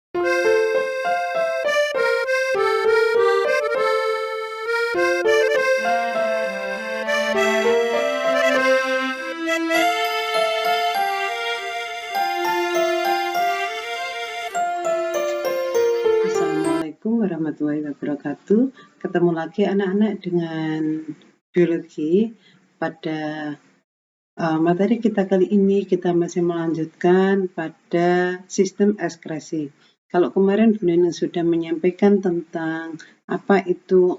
Assalamualaikum warahmatullahi wabarakatuh. Ketemu lagi anak-anak dengan biologi. Pada materi kita kali ini kita masih melanjutkan pada sistem ekskresi. Kalau kemarin Bu Neneng sudah menyampaikan tentang apa itu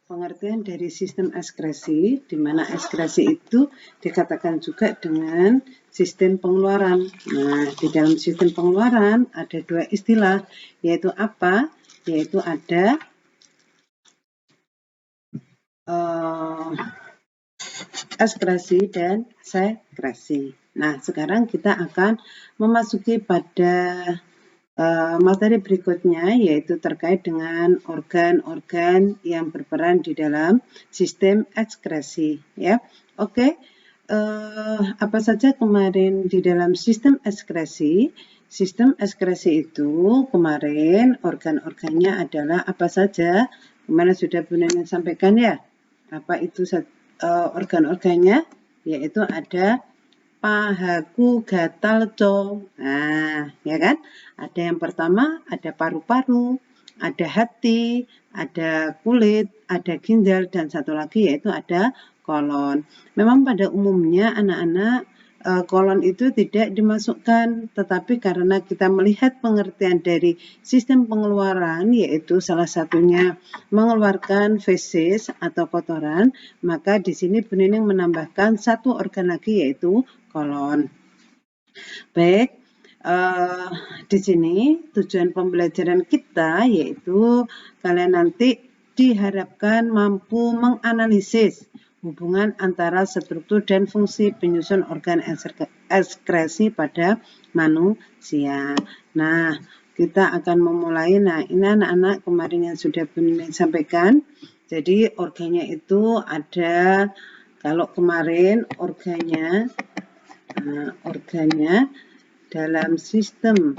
pengertian dari sistem ekskresi, di mana ekskresi itu dikatakan juga dengan sistem pengeluaran. Nah, di dalam sistem pengeluaran ada dua istilah, yaitu apa? Yaitu ada ekskresi dan sekresi. Nah, sekarang kita akan memasuki pada materi berikutnya, yaitu terkait dengan organ-organ yang berperan di dalam sistem ekskresi. Ya, oke. Apa saja kemarin di dalam sistem ekskresi? Sistem ekskresi itu kemarin organ-organnya adalah apa saja? Kemarin sudah Bu Neneng sampaikan ya. Apa itu organ-organnya? Yaitu ada pahaku gatal co. Nah, ya kan? Ada yang pertama, ada paru-paru, ada hati, ada kulit, ada ginjal, dan satu lagi yaitu ada kolon. Memang pada umumnya anak-anak kolon itu tidak dimasukkan, tetapi karena kita melihat pengertian dari sistem pengeluaran, yaitu salah satunya mengeluarkan feses atau kotoran, maka di sini Bu Neneng menambahkan satu organ lagi yaitu kolon. Baik, di sini tujuan pembelajaran kita yaitu kalian nanti diharapkan mampu menganalisis hubungan antara struktur dan fungsi penyusun organ ekskresi pada manusia. Nah, kita akan memulai. Nah, ini anak-anak kemarin yang sudah Bu Neneng sampaikan. Jadi organnya itu ada, kalau kemarin organnya dalam sistem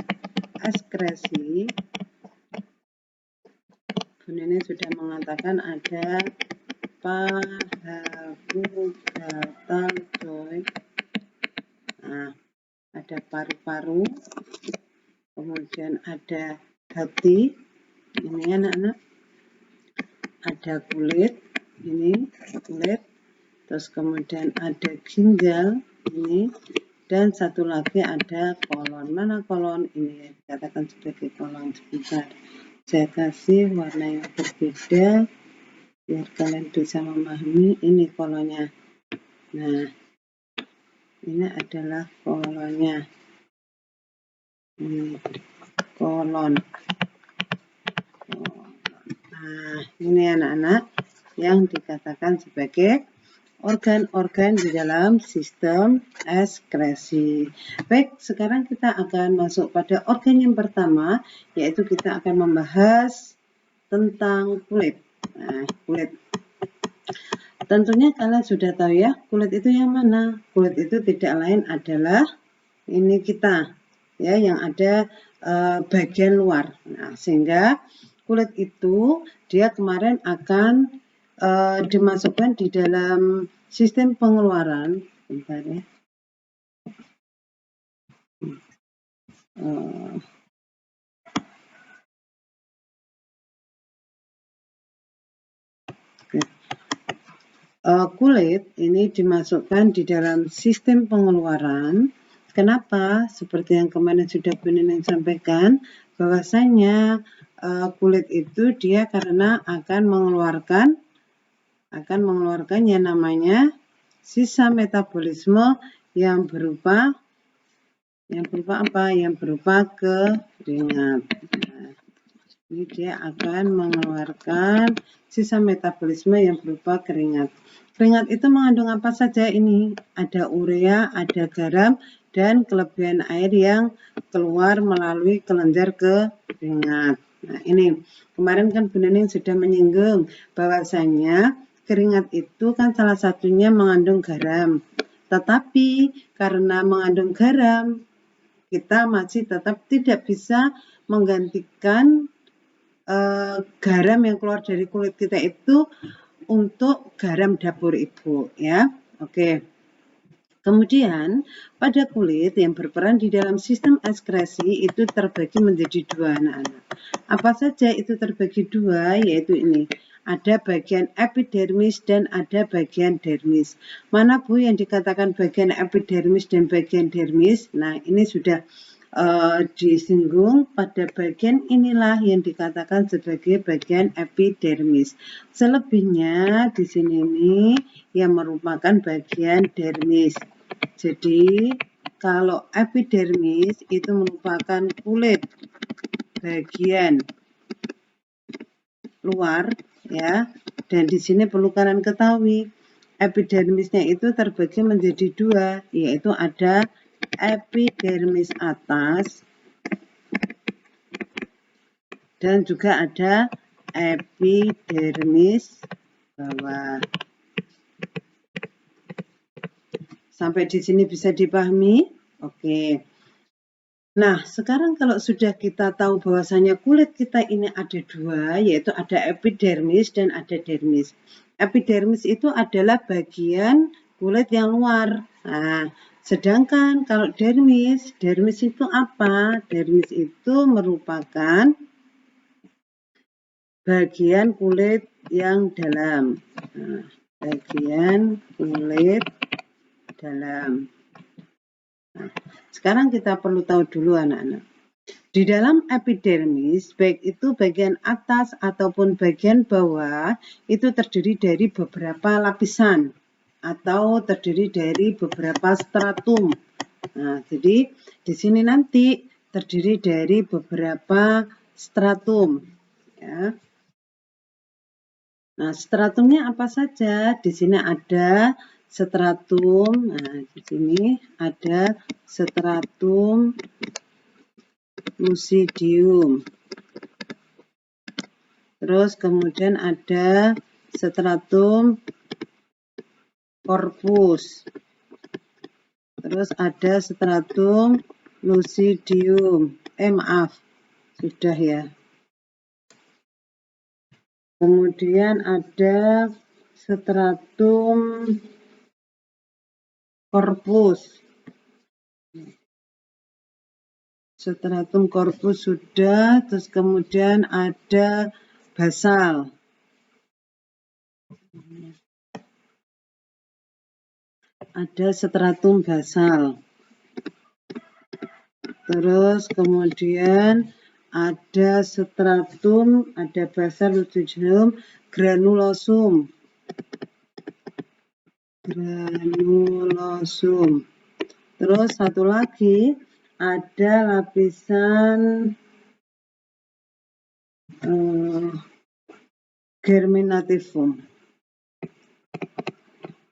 ekskresi, Bu Neneng sudah mengatakan ada pahaku gatal coy. Nah, ada paru-paru, kemudian ada hati, ini anak-anak, ada kulit, ini kulit, terus kemudian ada ginjal, ini, dan satu lagi ada kolon. Mana kolon? Ini dikatakan sebagai kolon. Sebentar, saya kasih warna yang berbeda biar kalian bisa memahami. Ini kolonnya. Nah, ini adalah kolonnya. Ini kolon. Nah, ini anak-anak yang dikatakan sebagai organ-organ di dalam sistem ekskresi. Baik, sekarang kita akan masuk pada organ yang pertama, yaitu kita akan membahas tentang kulit. Nah, kulit. Tentunya kalian sudah tahu ya, kulit itu yang mana? Kulit itu tidak lain adalah ini kita, ya, yang ada bagian luar. Nah, sehingga kulit itu dia kemarin akan dimasukkan di dalam sistem pengeluaran. Bentar ya. Kulit ini dimasukkan di dalam sistem pengeluaran. Kenapa? Seperti yang kemarin sudah Bu Neneng sampaikan, bahwasanya kulit itu dia karena akan mengeluarkan yang namanya sisa metabolisme yang berupa apa? Yang berupa keringat. Nah, ini dia akan mengeluarkan sisa metabolisme yang berupa keringat. Keringat itu mengandung apa saja ini? Ada urea, ada garam, dan kelebihan air yang keluar melalui kelenjar keringat. Nah, ini kemarin kan Bu Neneng sudah menyinggung bahwasanya keringat itu kan salah satunya mengandung garam. Tetapi karena mengandung garam, kita masih tetap tidak bisa menggantikan garam yang keluar dari kulit kita itu untuk garam dapur ibu ya. Oke. Kemudian pada kulit yang berperan di dalam sistem ekskresi itu terbagi menjadi dua anak-anak. Apa saja itu terbagi dua? Yaitu ini. Ada bagian epidermis dan ada bagian dermis. Mana Bu yang dikatakan bagian epidermis dan bagian dermis? Nah, ini sudah disinggung pada bagian inilah yang dikatakan sebagai bagian epidermis. Selebihnya di sini ini yang merupakan bagian dermis. Jadi kalau epidermis itu merupakan kulit bagian luar ya, dan di sini perlu kalian ketahui epidermisnya itu terbagi menjadi dua, yaitu ada epidermis atas dan juga ada epidermis bawah. Sampai di sini bisa dipahami? Oke. Nah, sekarang kalau sudah kita tahu bahwasanya kulit kita ini ada dua, yaitu ada epidermis dan ada dermis. Epidermis itu adalah bagian kulit yang luar. Nah, sedangkan kalau dermis itu apa? Dermis itu merupakan bagian kulit yang dalam. Nah, bagian kulit dalam. Nah, sekarang kita perlu tahu dulu anak-anak. Di dalam epidermis, baik itu bagian atas ataupun bagian bawah, itu terdiri dari beberapa lapisan atau terdiri dari beberapa stratum. Nah, jadi di sini nanti terdiri dari beberapa stratum. Ya. Nah, stratumnya apa saja? Di sini ada stratum. Nah, di sini ada stratum lucidium. Terus kemudian ada stratum corpus. Terus ada stratum lucidium. Maaf, sudah ya. Kemudian ada stratum corpus. Stratum corpus sudah, terus kemudian ada basal. Ada stratum basal. Terus kemudian ada stratum, ada basal lucidium granulosum. Granulosum. Terus satu lagi ada lapisan germinativum.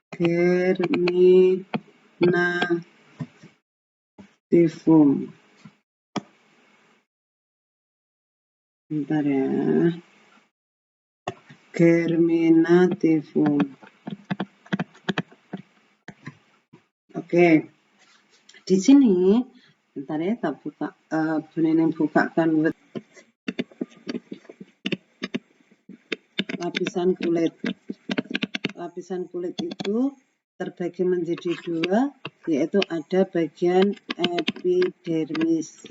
Germinativum. Bentar ya. Germinativum. Oke. Di sini, bentar ya, kita buka, Nenek bukakan lapisan kulit. Lapisan kulit itu terbagi menjadi dua, yaitu ada bagian epidermis.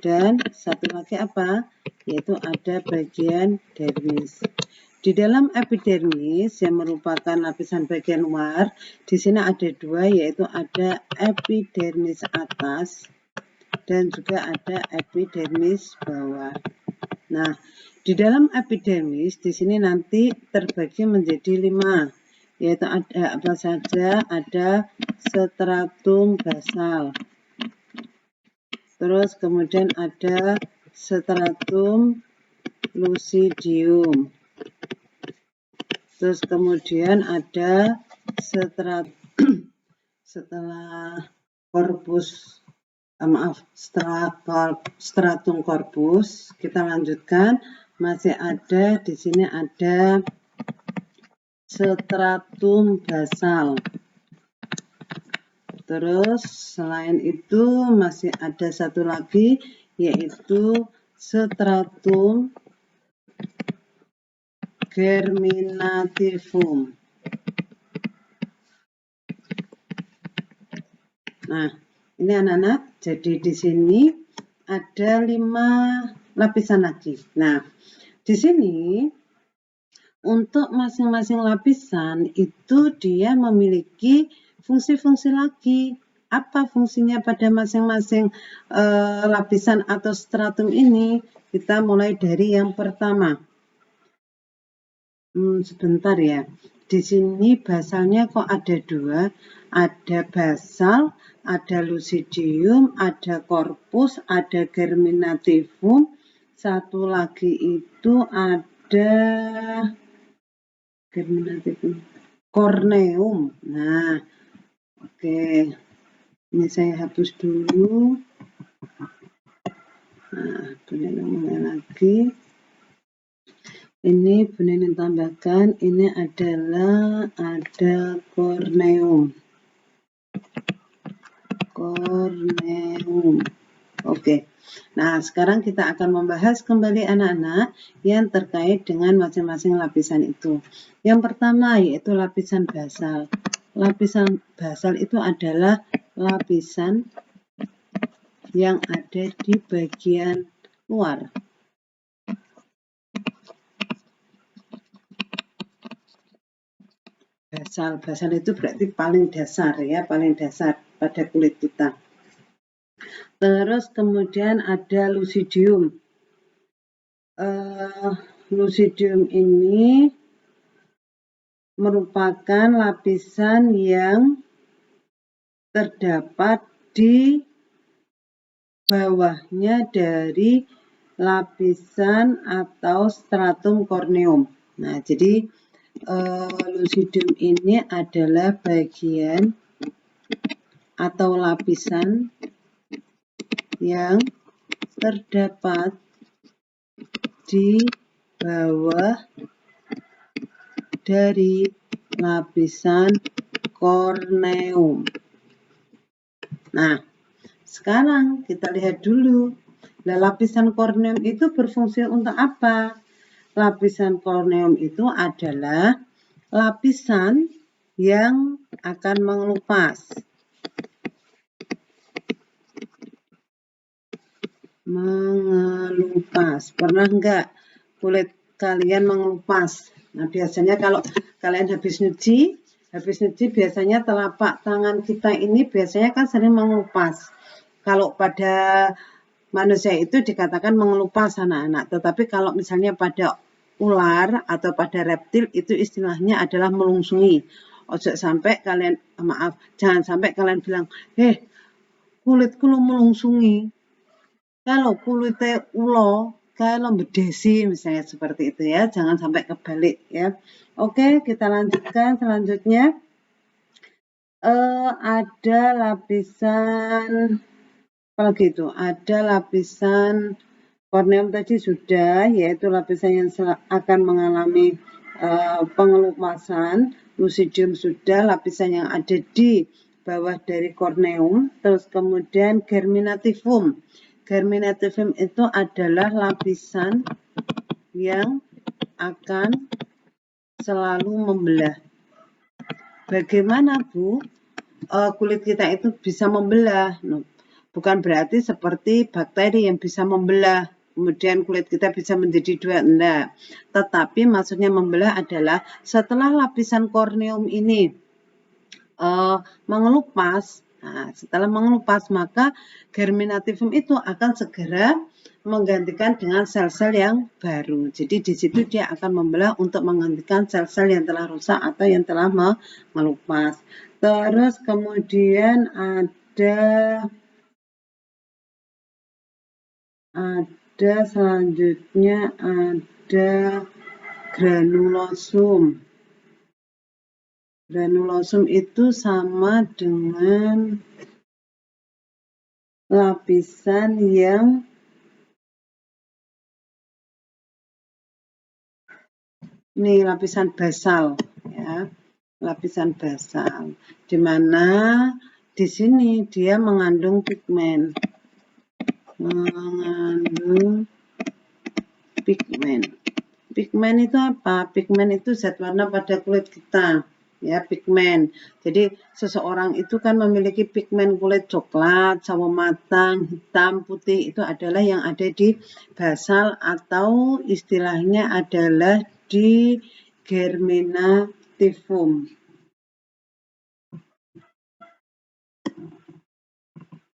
Dan satu lagi apa? Yaitu ada bagian dermis. Di dalam epidermis yang merupakan lapisan bagian luar, di sini ada dua, yaitu ada epidermis atas dan juga ada epidermis bawah. Nah, di dalam epidermis di sini nanti terbagi menjadi 5, yaitu ada apa saja? Ada stratum basal. Terus kemudian ada stratum lucidium. Terus kemudian ada setelah corpus, stratum corpus, kita lanjutkan. Masih ada di sini ada stratum basal. Terus selain itu masih ada satu lagi, yaitu stratum germinativum. Nah, ini anak-anak, jadi di sini ada 5 lapisan lagi. Nah, di sini untuk masing-masing lapisan itu dia memiliki fungsi-fungsi lagi. Apa fungsinya pada masing-masing lapisan atau stratum ini? Kita mulai dari yang pertama. Sebentar ya. Di sini basalnya kok ada 2? Ada basal, ada lucidium, ada corpus, ada germinativum. Satu lagi itu ada germinativum, corneum. Nah, oke. Ini saya hapus dulu. Nah, bunyi lagi. Ini Bu Nenek tambahkan, ini adalah ada corneum. Oke. Nah, sekarang kita akan membahas kembali anak-anak yang terkait dengan masing-masing lapisan itu. Yang pertama yaitu lapisan basal. Lapisan basal itu adalah lapisan yang ada di bagian luar. Basal itu berarti paling dasar ya, paling dasar pada kulit kita. Terus kemudian ada lucidium. Lucidium ini merupakan lapisan yang terdapat di bawahnya dari lapisan atau stratum corneum. Nah, jadi lucidium ini adalah bagian atau lapisan yang terdapat di bawah dari lapisan corneum. Nah, sekarang kita lihat dulu. Lapisan corneum itu berfungsi untuk apa? Lapisan corneum itu adalah lapisan yang akan mengelupas. Pernah enggak kulit kalian mengelupas? Nah, biasanya kalau kalian habis nyuci biasanya telapak tangan kita ini biasanya kan sering mengelupas. Kalau pada manusia itu dikatakan mengelupas anak-anak, tetapi kalau misalnya pada ular atau pada reptil itu istilahnya adalah melungsungi. Jangan sampai kalian bilang, kulitku lo melungsungi. Kalau kulitnya ulo, kalau bedesi misalnya seperti itu ya, jangan sampai kebalik ya. Oke, kita lanjutkan selanjutnya. Ada lapisan apalagi itu? Ada lapisan corneum tadi sudah, yaitu lapisan yang akan mengalami pengelupasan. Lucidium sudah, lapisan yang ada di bawah dari corneum. Terus kemudian germinativum. Germinativum itu adalah lapisan yang akan selalu membelah. Bagaimana Bu? Kulit kita itu bisa membelah. Bukan berarti seperti bakteri yang bisa membelah, kemudian kulit kita bisa menjadi 2, enggak. Tetapi maksudnya membelah adalah setelah lapisan corneum ini mengelupas, setelah mengelupas maka germinativum itu akan segera menggantikan dengan sel-sel yang baru. Jadi di situ dia akan membelah untuk menggantikan sel-sel yang telah rusak atau yang telah mengelupas. Terus kemudian selanjutnya ada granulosum. Granulosum itu sama dengan lapisan yang lapisan basal ya, lapisan basal, di mana di sini dia mengandung pigmen. mengandung pigmen. Pigmen itu apa? Pigmen itu zat warna pada kulit kita, ya, pigmen. Jadi seseorang itu kan memiliki pigmen kulit coklat, sawo matang, hitam, putih, itu adalah yang ada di basal atau istilahnya adalah di germinativum.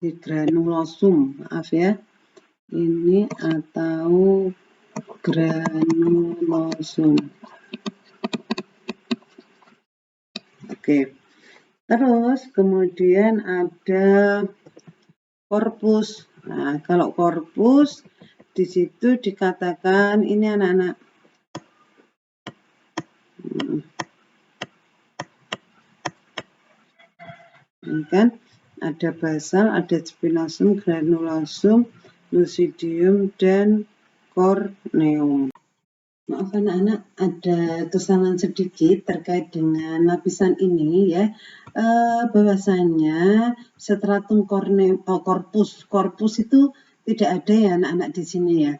Di granulosum, maaf ya. Ini atau granulosum. Oke. Terus kemudian ada korpus. Nah, kalau korpus di situ dikatakan ini anak-anak. Ini kan ada basal, ada spinosum, granulosum, lucidium, dan corneum. Maaf anak-anak, ada kesalahan sedikit terkait dengan lapisan ini ya. Bahwasanya stratum korpus itu tidak ada ya anak-anak di sini ya.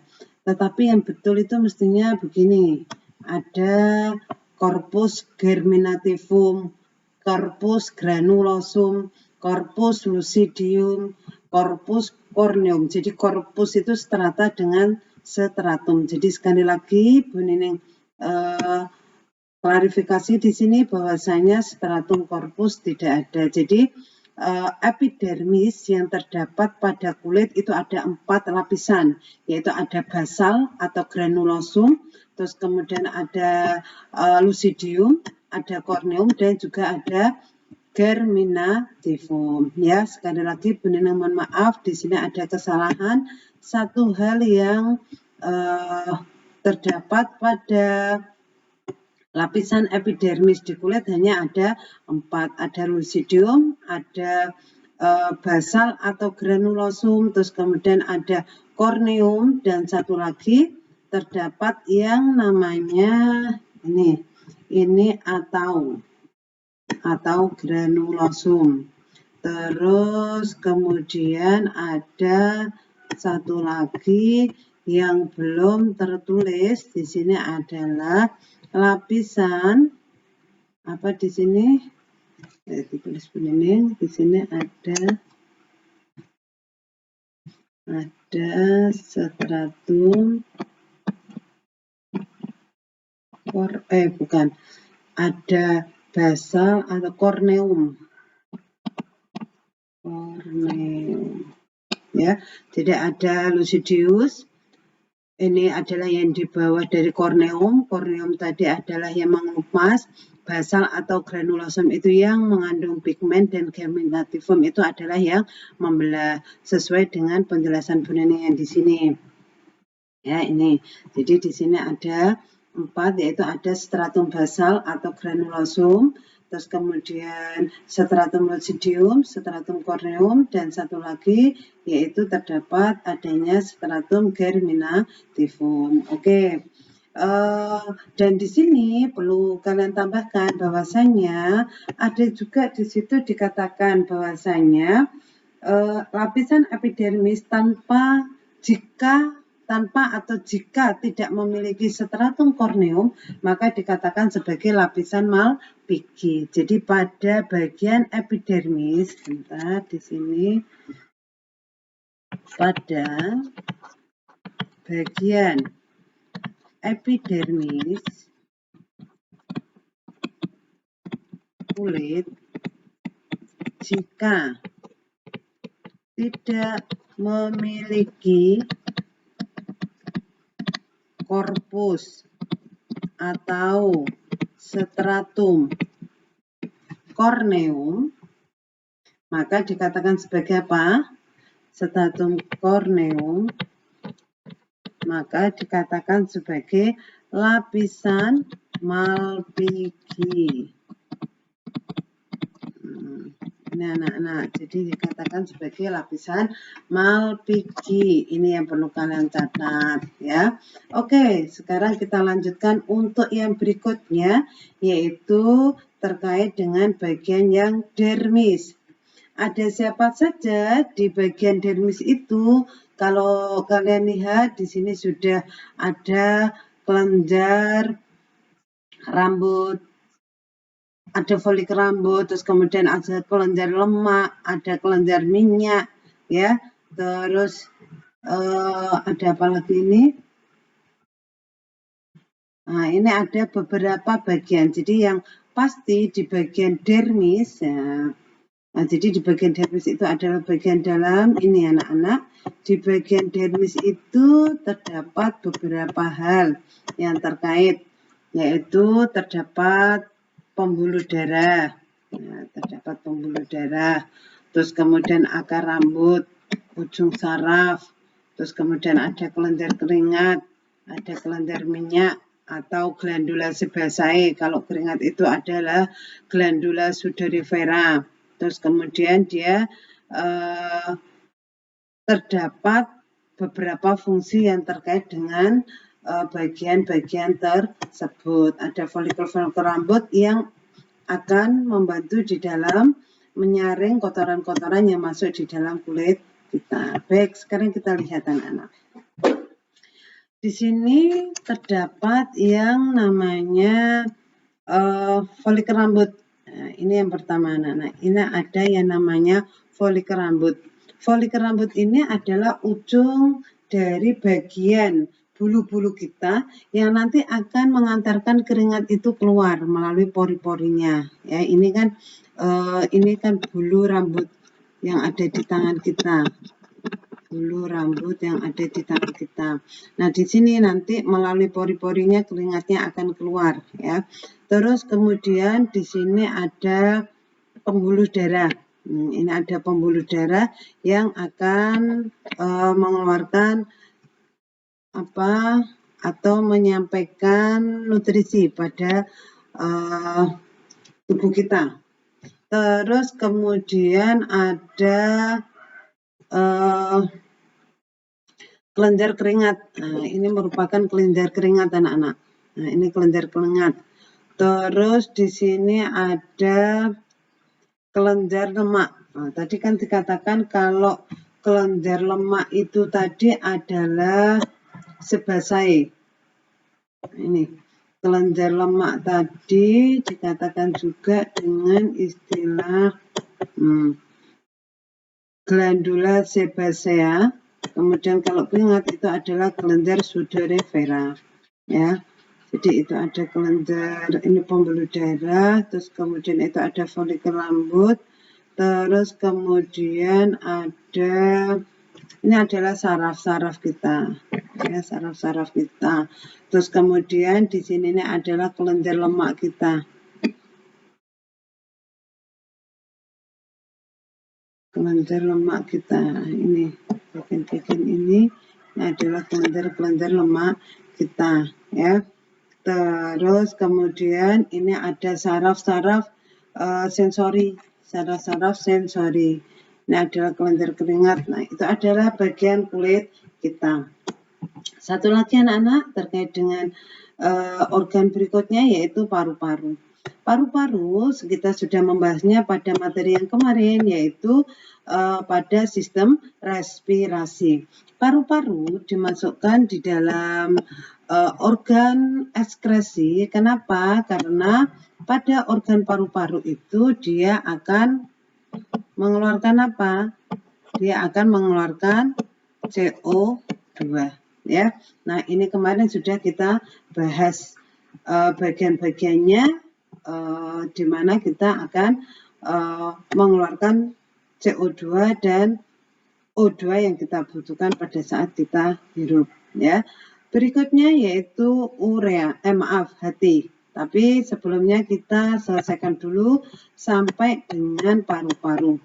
Tetapi yang betul itu mestinya begini. Ada korpus germinativum, korpus granulosum, korpus lucidium, korpus corneum. Jadi korpus itu strata dengan stratum. Jadi sekali lagi Bu Nining klarifikasi di sini bahwasanya stratum korpus tidak ada. Jadi epidermis yang terdapat pada kulit itu ada 4 lapisan, yaitu ada basal atau granulosum, terus kemudian ada lucidium, ada corneum, dan juga ada germinativum. Ya, sekali lagi Bu Nining mohon maaf, di sini ada kesalahan. Satu hal yang terdapat pada lapisan epidermis di kulit hanya ada 4, ada lucidium, ada basal atau granulosum, terus kemudian ada corneum, dan satu lagi terdapat yang namanya ini atau granulosum. Terus kemudian ada satu lagi yang belum tertulis di sini adalah lapisan apa di sini? Ditulis Bu Nining. Di sini ada stratum ada basal atau corneum. Ya, jadi ada lucidius. Ini adalah yang di bawah dari corneum. Corneum tadi adalah yang mengelupas. Basal atau granulosum itu yang mengandung pigmen, dan germinativum itu adalah yang membelah, sesuai dengan penjelasan Bu Nining yang di sini. Ya, ini. Jadi di sini ada 4, yaitu ada stratum basal atau granulosum, terus kemudian stratum lucidium, stratum corneum, dan satu lagi yaitu terdapat adanya stratum germinativum. Oke. Dan di sini perlu kalian tambahkan bahwasanya ada juga di situ dikatakan bahwasanya lapisan epidermis jika tidak memiliki stratum corneum, maka dikatakan sebagai lapisan Malpighi. Jadi pada bagian epidermis, bentar di sini, pada bagian epidermis kulit, jika tidak memiliki korpus atau stratum corneum, maka dikatakan sebagai apa? Stratum corneum, maka dikatakan sebagai lapisan Malpighi. Ini anak-anak, jadi dikatakan sebagai lapisan Malpighi. Ini yang perlu kalian catat ya. Oke, sekarang kita lanjutkan untuk yang berikutnya, yaitu terkait dengan bagian yang dermis. Ada siapa saja di bagian dermis itu? Kalau kalian lihat di sini sudah ada kelenjar rambut, ada folikel rambut, terus kemudian ada kelenjar lemak, ada kelenjar minyak, ya. Terus ada apa lagi ini? Nah, ini ada beberapa bagian. Jadi yang pasti di bagian dermis, ya. Nah, jadi di bagian dermis itu adalah bagian dalam ini anak-anak. Di bagian dermis itu terdapat beberapa hal yang terkait, yaitu terdapat pembuluh darah. Ya, terdapat pembuluh darah. Terus kemudian akar rambut, ujung saraf. Terus kemudian ada kelenjar keringat, ada kelenjar minyak, atau glandula sebaceae. Kalau keringat itu adalah glandula sudorifera. Terus kemudian dia terdapat beberapa fungsi yang terkait dengan bagian-bagian tersebut. Ada folikel-folikel rambut yang akan membantu di dalam menyaring kotoran-kotoran yang masuk di dalam kulit kita. Baik, sekarang kita lihat anak-anak. Di sini terdapat yang namanya folikel rambut. Nah, ini yang pertama anak-anak. Ini ada yang namanya folikel rambut. Folikel rambut ini adalah ujung dari bagian bulu-bulu kita yang nanti akan mengantarkan keringat itu keluar melalui pori-porinya. Ya, ini kan bulu rambut yang ada di tangan kita. Bulu rambut yang ada di tangan kita. Nah, di sini nanti melalui pori-porinya keringatnya akan keluar, ya. Terus kemudian di sini ada pembuluh darah. Ini ada pembuluh darah yang akan mengeluarkan atau menyampaikan nutrisi pada tubuh kita. Terus kemudian ada kelenjar keringat. Nah, ini merupakan kelenjar keringat anak-anak. Nah, ini kelenjar keringat. Terus di sini ada kelenjar lemak. Nah, tadi kan dikatakan kalau kelenjar lemak itu tadi adalah sebaceae. Ini kelenjar lemak tadi dikatakan juga dengan istilah glandula sebacea. Kemudian kalau keringat itu adalah kelenjar sudorifera, ya. Jadi itu ada kelenjar, ini pembuluh darah, terus kemudian itu ada folikel rambut, terus kemudian ada, ini adalah saraf-saraf kita, ya, saraf-saraf kita. Terus kemudian di sini ini adalah kelenjar lemak kita. Kelenjar lemak kita ini, bagian-bagian ini adalah kelenjar-kelenjar lemak kita, ya. Terus kemudian ini ada saraf-saraf sensori, saraf-saraf sensori. Ini adalah kelenjar keringat. Nah, itu adalah bagian kulit kita. Satu lagi anak-anak terkait dengan organ berikutnya yaitu paru-paru. Paru-paru kita sudah membahasnya pada materi yang kemarin yaitu pada sistem respirasi. Paru-paru dimasukkan di dalam organ ekskresi. Kenapa? Karena pada organ paru-paru itu dia akan mengeluarkan apa? Dia akan mengeluarkan CO2, ya. Nah, ini kemarin sudah kita bahas bagian-bagiannya, di mana kita akan mengeluarkan CO2 dan O2 yang kita butuhkan pada saat kita hirup, ya. Berikutnya yaitu urea, hati. Tapi sebelumnya kita selesaikan dulu sampai dengan paru-paru.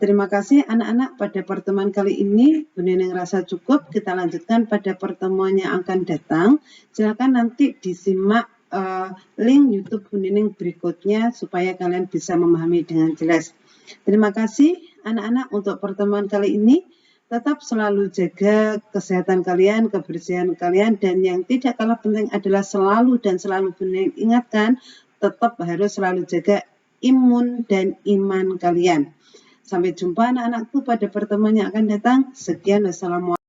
Terima kasih anak-anak pada pertemuan kali ini. Bu Neneng rasa cukup. Kita lanjutkan pada pertemuan yang akan datang. Silakan nanti disimak link YouTube Bu Neneng berikutnya supaya kalian bisa memahami dengan jelas. Terima kasih anak-anak untuk pertemuan kali ini. Tetap selalu jaga kesehatan kalian, kebersihan kalian, dan yang tidak kalah penting adalah selalu Bu Neneng ingatkan, tetap harus selalu jaga imun dan iman kalian. Sampai jumpa anak-anakku pada pertemuan yang akan datang. Sekian, wassalamualaikum.